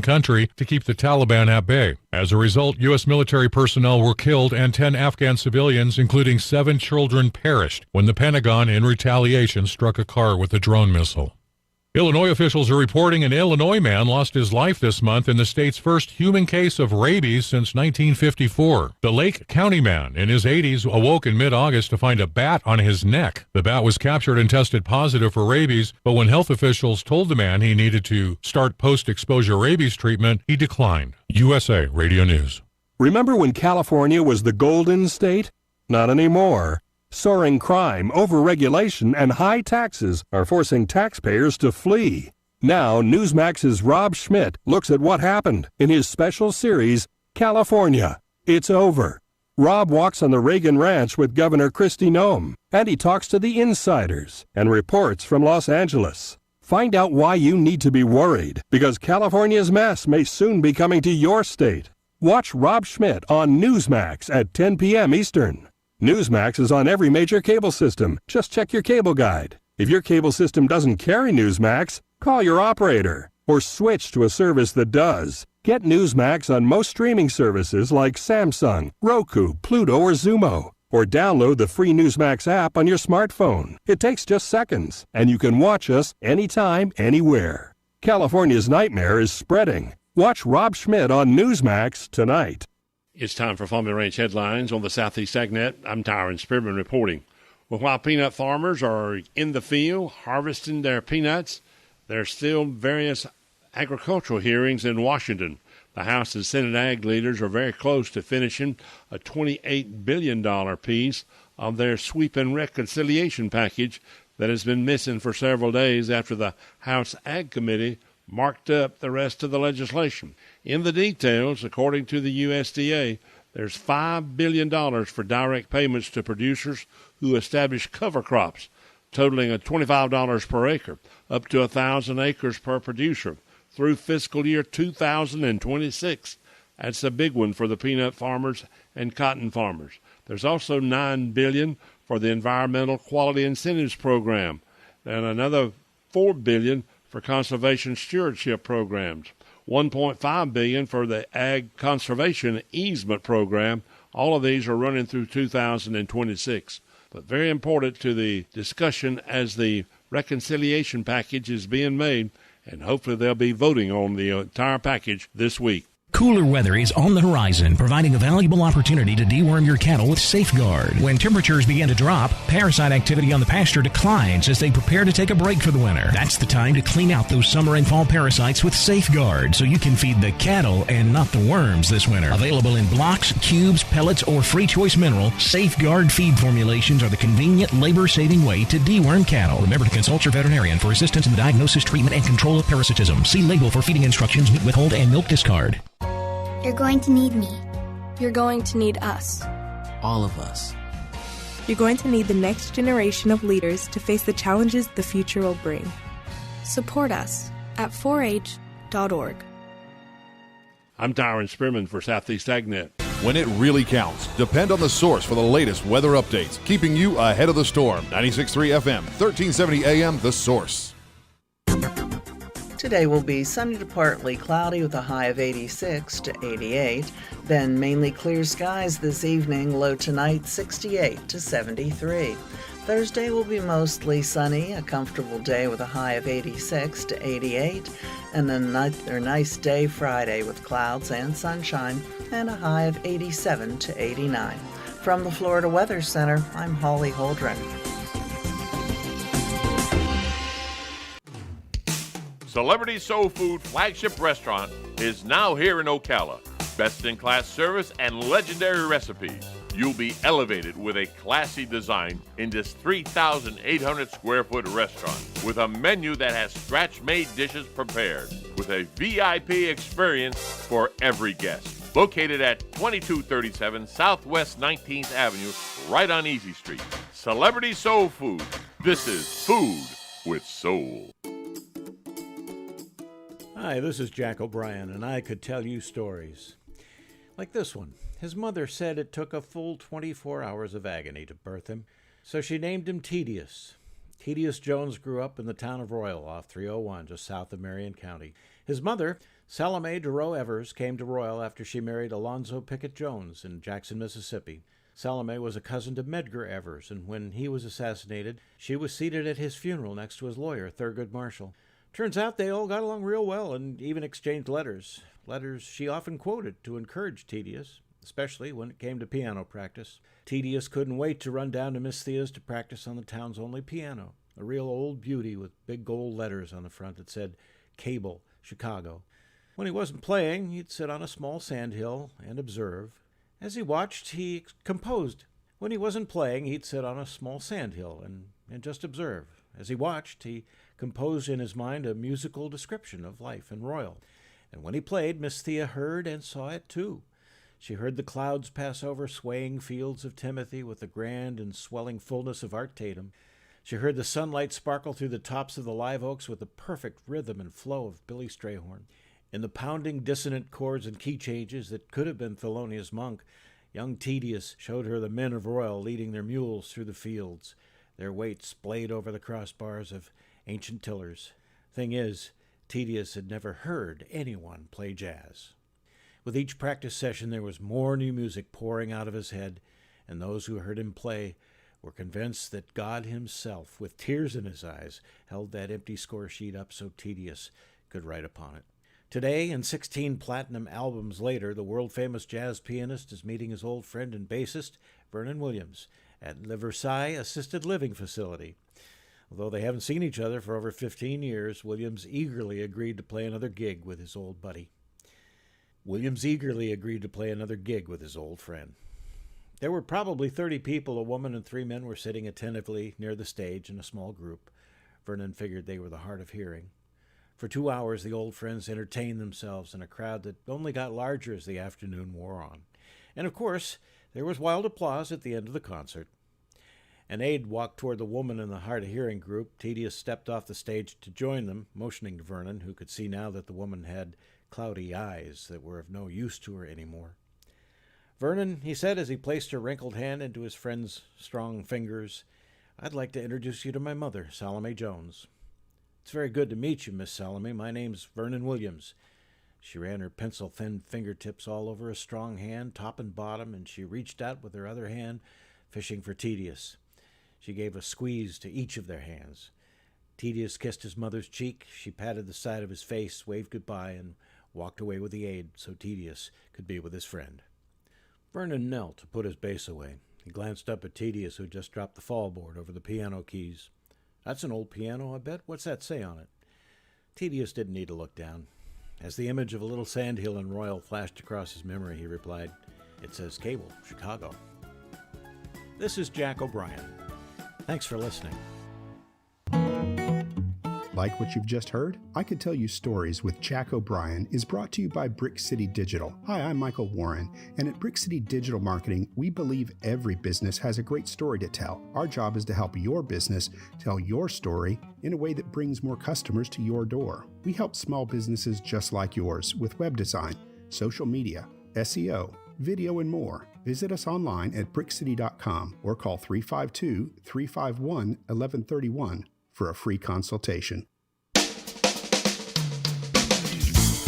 country to keep the Taliban at bay. As a result, U.S. military personnel were killed and 10 Afghan civilians, including 7 children, perished when the Pentagon, in retaliation, struck a car with a drone missile. Illinois officials are reporting an Illinois man lost his life this month in the state's first human case of rabies since 1954. The Lake County man in his 80s awoke in mid-August to find a bat on his neck. The bat was captured and tested positive for rabies, but when health officials told the man he needed to start post-exposure rabies treatment, he declined. USA Radio News. Remember when California was the Golden State? Not anymore. Soaring crime, overregulation, and high taxes are forcing taxpayers to flee. Now, Newsmax's Rob Schmidt looks at what happened in his special series, California. It's over. Rob walks on the Reagan Ranch with Governor Kristi Noem, and he talks to the insiders and reports from Los Angeles. Find out why you need to be worried, because California's mess may soon be coming to your state. Watch Rob Schmidt on Newsmax at 10 p.m. Eastern. Newsmax is on every major cable system. Just check your cable guide. If your cable system doesn't carry Newsmax, call your operator or switch to a service that does. Get Newsmax on most streaming services like Samsung, Roku, Pluto, or Xumo. Or download the free Newsmax app on your smartphone. It takes just seconds, and you can watch us anytime, anywhere. California's nightmare is spreading. Watch Rob Schmidt on Newsmax tonight. It's time for Farm and Ranch headlines on the Southeast AgNet. I'm Tyron Spearman reporting. Well, while peanut farmers are in the field harvesting their peanuts, there's still various agricultural hearings in Washington. The House and Senate ag leaders are very close to finishing a $28 billion piece of their sweeping reconciliation package that has been missing for several days after the House Ag Committee marked up the rest of the legislation. In the details, according to the USDA, there's $5 billion for direct payments to producers who establish cover crops, totaling $25 per acre, up to 1,000 acres per producer, through fiscal year 2026. That's a big one for the peanut farmers and cotton farmers. There's also $9 billion for the Environmental Quality Incentives Program, and another $4 billion for conservation stewardship programs, $1.5 billion for the Ag Conservation Easement Program. All of these are running through 2026. But very important to the discussion as the reconciliation package is being made, and hopefully they'll be voting on the entire package this week. Cooler weather is on the horizon, providing a valuable opportunity to deworm your cattle with Safeguard. When temperatures begin to drop, parasite activity on the pasture declines as they prepare to take a break for the winter. That's the time to clean out those summer and fall parasites with Safeguard so you can feed the cattle and not the worms this winter. Available in blocks, cubes, pellets, or free choice mineral, Safeguard feed formulations are the convenient, labor-saving way to deworm cattle. Remember to consult your veterinarian for assistance in the diagnosis, treatment, and control of parasitism. See label for feeding instructions, meat withhold, and milk discard. You're going to need me. You're going to need us. All of us. You're going to need the next generation of leaders to face the challenges the future will bring. Support us at 4h.org. I'm Tyron Spearman for Southeast AgNet. When it really counts, depend on the source for the latest weather updates, keeping you ahead of the storm. 96.3 FM, 1370 AM, The Source. Today will be sunny to partly cloudy with a high of 86 to 88. Then mainly clear skies this evening, low tonight 68 to 73. Thursday will be mostly sunny, a comfortable day with a high of 86 to 88. And a nice day Friday with clouds and sunshine and a high of 87 to 89. From the Florida Weather Center, I'm Holly Holdren. Celebrity Soul Food flagship restaurant is now here in Ocala. Best-in-class service and legendary recipes. You'll be elevated with a classy design in this 3,800 square foot restaurant with a menu that has scratch-made dishes prepared with a VIP experience for every guest. Located at 2237 Southwest 19th Avenue, right on Easy Street. Celebrity Soul Food. This is food with soul. Hi, this is Jack O'Brien, and I could tell you stories. Like this one. His mother said it took a full 24 hours of agony to birth him, so she named him Tedious. Tedious Jones grew up in the town of Royal off 301, just south of Marion County. His mother Salome DeRoe Evers came to Royal after she married Alonzo Pickett Jones in Jackson, Mississippi. Salome was a cousin to Medgar Evers, and when he was assassinated, she was seated at his funeral next to his lawyer, Thurgood Marshall. Turns out they all got along real well and even exchanged letters. Letters she often quoted to encourage Tedious, especially when it came to piano practice. Tedious couldn't wait to run down to Miss Thea's to practice on the town's only piano, a real old beauty with big gold letters on the front that said, Cable, Chicago. When he wasn't playing, he'd sit on a small sandhill and observe. As he watched, he composed. When he wasn't playing, he'd sit on a small sandhill and just observe. As he watched, he composed in his mind a musical description of life in Royal. And when he played, Miss Thea heard and saw it too. She heard the clouds pass over swaying fields of Timothy with the grand and swelling fullness of Art Tatum. She heard the sunlight sparkle through the tops of the live oaks with the perfect rhythm and flow of Billy Strayhorn. In the pounding dissonant chords and key changes that could have been Thelonious Monk, young Tedious showed her the men of Royal leading their mules through the fields, their weights splayed over the crossbars of ancient tillers. Thing is, Tedious had never heard anyone play jazz. With each practice session there was more new music pouring out of his head, and those who heard him play were convinced that God himself, with tears in his eyes, held that empty score sheet up so Tedious could write upon it. Today, and 16 platinum albums later, the world-famous jazz pianist is meeting his old friend and bassist, Vernon Williams, at the Versailles Assisted Living Facility. Although they haven't seen each other for over 15 years, Williams eagerly agreed to play another gig with his old buddy. Williams eagerly agreed to play another gig with his old friend. There were probably 30 people. A woman and 3 men were sitting attentively near the stage in a small group. Vernon figured they were the hard of hearing. For 2 hours, the old friends entertained themselves in a crowd that only got larger as the afternoon wore on. And of course, there was wild applause at the end of the concert. An aide walked toward the woman in the hard-of-hearing group. Tedious stepped off the stage to join them, motioning to Vernon, who could see now that the woman had cloudy eyes that were of no use to her anymore. Vernon, he said as he placed her wrinkled hand into his friend's strong fingers, I'd like to introduce you to my mother, Salome Jones. It's very good to meet you, Miss Salome. My name's Vernon Williams. She ran her pencil-thin fingertips all over a strong hand, top and bottom, and she reached out with her other hand, fishing for Tedious. She gave a squeeze to each of their hands. Tedious kissed his mother's cheek. She patted the side of his face, waved goodbye, and walked away with the aide so Tedious could be with his friend. Vernon knelt to put his bass away. He glanced up at Tedious, who just dropped the fallboard over the piano keys. That's an old piano, I bet. What's that say on it? Tedious didn't need to look down. As the image of a little sandhill in Royal flashed across his memory, he replied, It says Cable, Chicago. This is Jack O'Brien. Thanks for listening. Like what you've just heard? I Could Tell You Stories with Jack O'Brien is brought to you by Brick City Digital. Hi, I'm Michael Warren, and at Brick City Digital Marketing, we believe every business has a great story to tell. Our job is to help your business tell your story in a way that brings more customers to your door. We help small businesses just like yours with web design, social media, SEO, video, and more. Visit us online at brickcity.com or call 352-351-1131 for a free consultation.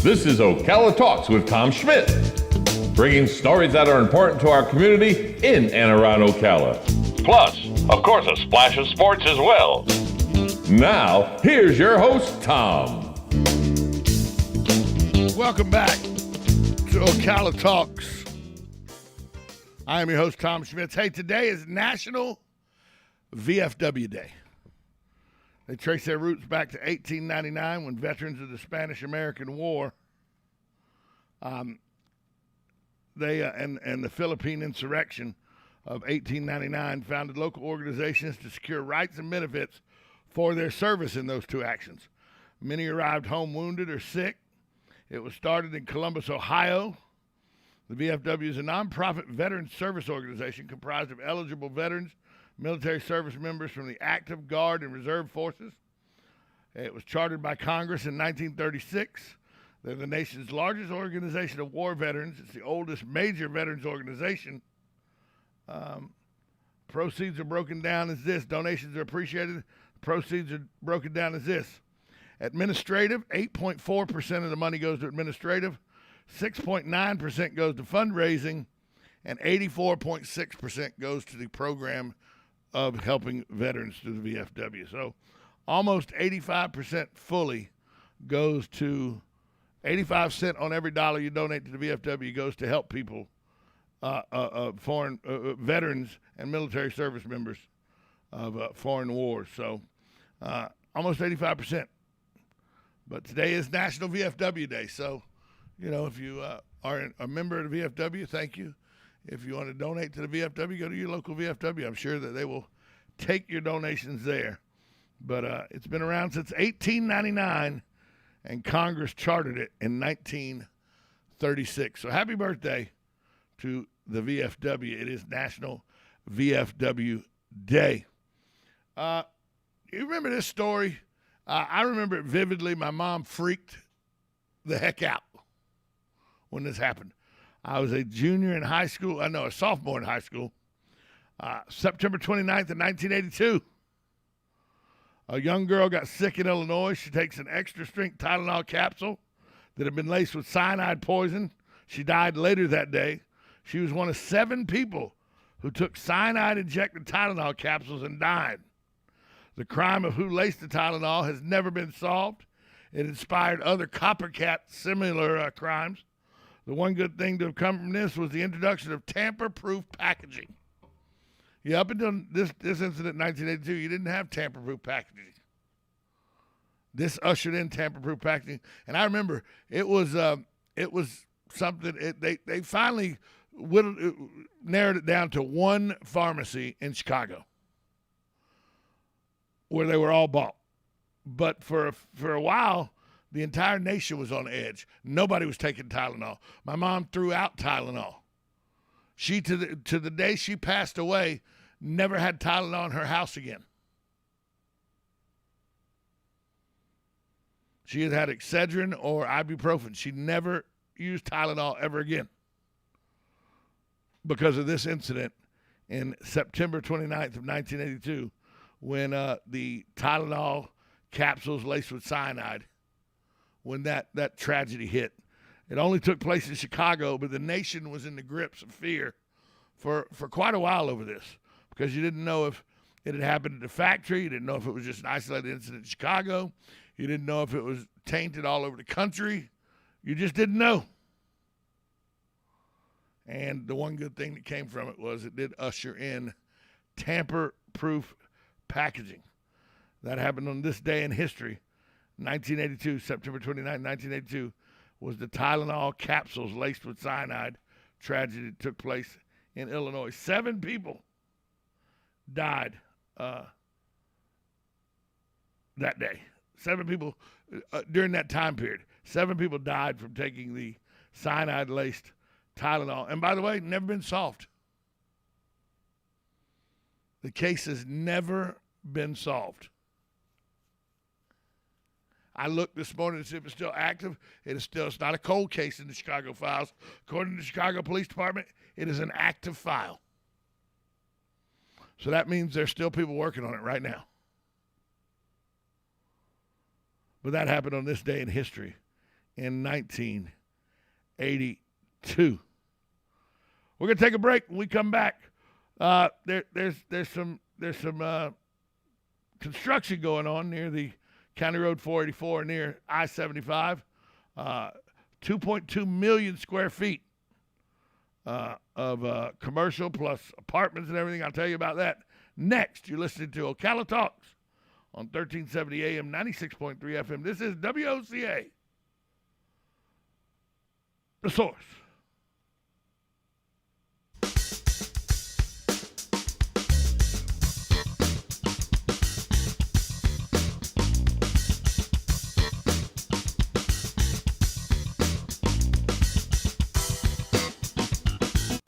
This is Ocala Talks with Tom Schmidt, bringing stories that are important to our community in and around Ocala. Plus, of course, a splash of sports as well. Now, here's your host, Tom. Welcome back to Ocala Talks. I am your host, Tom Schmitz. Hey, today is National VFW Day. They trace their roots back to 1899 when veterans of the Spanish-American War and the Philippine insurrection of 1899 founded local organizations to secure rights and benefits for their service in those two actions. Many arrived home wounded or sick. It was started in Columbus, Ohio. The VFW is a nonprofit veteran service organization comprised of eligible veterans, military service members from the active guard and reserve forces. It was chartered by Congress in 1936. They're the nation's largest organization of war veterans. It's the oldest major veterans organization. Proceeds are broken down as this. Donations are appreciated. Proceeds are broken down as this. Administrative, 8.4% of the money goes to administrative, 6.9% goes to fundraising, and 84.6% goes to the program of helping veterans through the VFW. So almost 85% fully goes to 85 cents on every dollar you donate to the VFW goes to help people, foreign veterans and military service members of foreign wars. So almost 85%. But today is National VFW Day. So, if you are a member of the VFW, thank you. If you want to donate to the VFW, go to your local VFW. I'm sure that they will take your donations there. But it's been around since 1899, and Congress chartered it in 1936. So happy birthday to the VFW. It is National VFW Day. You remember this story? I remember it vividly. My mom freaked the heck out when this happened. I was a junior in high school. A sophomore in high school. September 29th of 1982. A young girl got sick in Illinois. She takes an extra-strength Tylenol capsule that had been laced with cyanide poison. She died later that day. She was one of 7 people who took cyanide-injected Tylenol capsules and died. The crime of who laced the Tylenol has never been solved. It inspired other copycat similar crimes. The one good thing to have come from this was the introduction of tamper-proof packaging. Yeah, up until this incident in 1982, you didn't have tamper-proof packaging. This ushered in tamper-proof packaging, and I remember it was something. They finally narrowed it down to one pharmacy in Chicago, where they were all bought. But for a while, the entire nation was on edge. Nobody was taking Tylenol. My mom threw out Tylenol. She, to the day she passed away, never had Tylenol in her house again. She had Excedrin or ibuprofen. She never used Tylenol ever again because of this incident in September 29th of 1982, when the Tylenol capsules laced with cyanide, when that tragedy hit. It only took place in Chicago, but the nation was in the grips of fear for quite a while over this, because you didn't know if it had happened at the factory. You didn't know if it was just an isolated incident in Chicago. You didn't know if it was tainted all over the country. You just didn't know. And the one good thing that came from it was it did usher in tamper-proof packaging. That happened on this day in history, 1982, September 29, 1982, was the Tylenol capsules laced with cyanide tragedy that took place in Illinois. 7 people died that day. 7 people during that time period. 7 people died from taking the cyanide-laced Tylenol. And by the way, never been solved. The case has never been solved. I looked this morning to see if it's still active. It's not a cold case in the Chicago files. According to the Chicago Police Department, it is an active file. So that means there's still people working on it right now. But that happened on this day in history in 1982. We're going to take a break. When we come back, there's some construction going on near the County Road 484 near I-75, 2.2 million square feet of commercial plus apartments and everything. I'll tell you about that next. You're listening to Ocala Talks on 1370 AM, 96.3 FM. This is WOCA, The Source.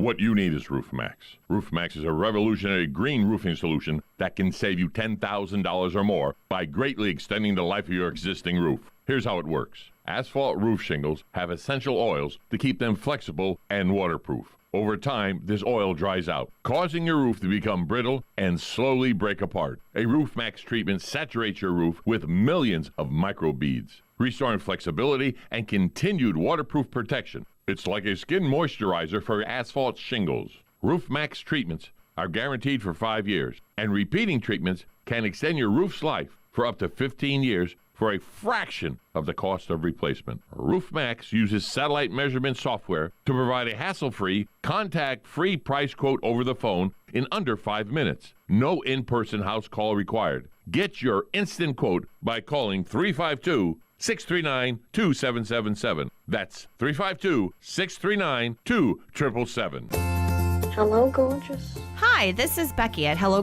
What you need is RoofMax. RoofMax is a revolutionary green roofing solution that can save you $10,000 or more by greatly extending the life of your existing roof. Here's how it works. Asphalt roof shingles have essential oils to keep them flexible and waterproof. Over time, this oil dries out, causing your roof to become brittle and slowly break apart. A RoofMax treatment saturates your roof with millions of microbeads, restoring flexibility and continued waterproof protection. It's like a skin moisturizer for asphalt shingles. RoofMax treatments are guaranteed for 5 years, and repeating treatments can extend your roof's life for up to 15 years for a fraction of the cost of replacement. RoofMax uses satellite measurement software to provide a hassle-free, contact-free price quote over the phone in under 5 minutes. No in-person house call required. Get your instant quote by calling 352-639-2777. That's 352-639-2777. Hello, gorgeous. Hi, this is Becky at Hello